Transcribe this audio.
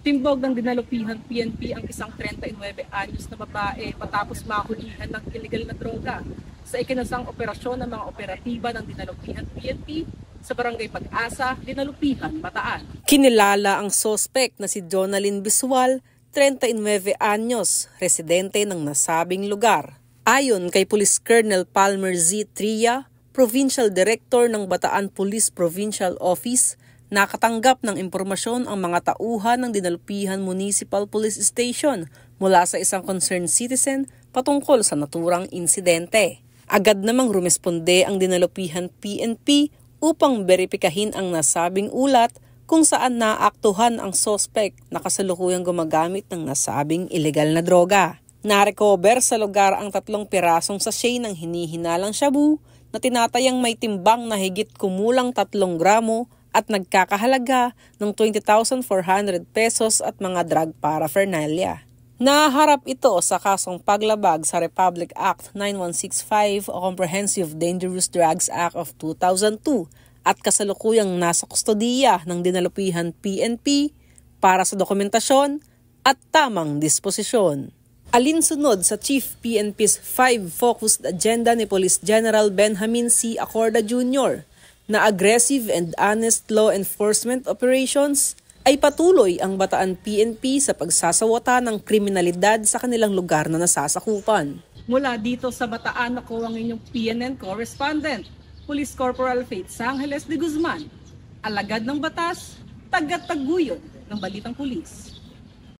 Timbog ng dinalupihan PNP ang isang 39 anyos na babae matapos mahulihan ng illegal na droga sa ikinasang operasyon ng mga operatiba ng dinalupihan PNP sa Barangay Pag-asa, Dinalupihan, Bataan. Kinilala ang sospek na si Jonalyn Bisual, 39 anyos, residente ng nasabing lugar. Ayon kay Police Colonel Palmer Z. Tria, Provincial Director ng Bataan Police Provincial Office, nakatanggap ng impormasyon ang mga tauhan ng Dinalupihan Municipal Police Station mula sa isang concerned citizen patungkol sa naturang insidente. Agad namang rumesponde ang Dinalupihan PNP upang beripikahin ang nasabing ulat kung saan naaktuhan ang suspect na kasalukuyang gumagamit ng nasabing ilegal na droga. Narecover sa lugar ang 3 pirasong sachet ng hinihinalang shabu na tinatayang may timbang na higit kumulang 3 gramo at nagkakahalaga ng 20,400 pesos at mga drug paraphernalia. Naharap ito sa kasong paglabag sa Republic Act 9165 o Comprehensive Dangerous Drugs Act of 2002 at kasalukuyang nasa kustodiya ng Dinalupihan PNP para sa dokumentasyon at tamang disposisyon. Alinsunod sa Chief PNP's 5 focused agenda ni Police General Benjamin C. Acorda Jr., na aggressive and honest law enforcement operations, ay patuloy ang Bataan PNP sa pagsasawata ng kriminalidad sa kanilang lugar na nasasakupan. Mula dito sa Bataan, ako ang inyong PNN correspondent, Police Corporal Faith Sangeles de Guzman, alagad ng batas, tagat-taguyod ng Balitang Pulis.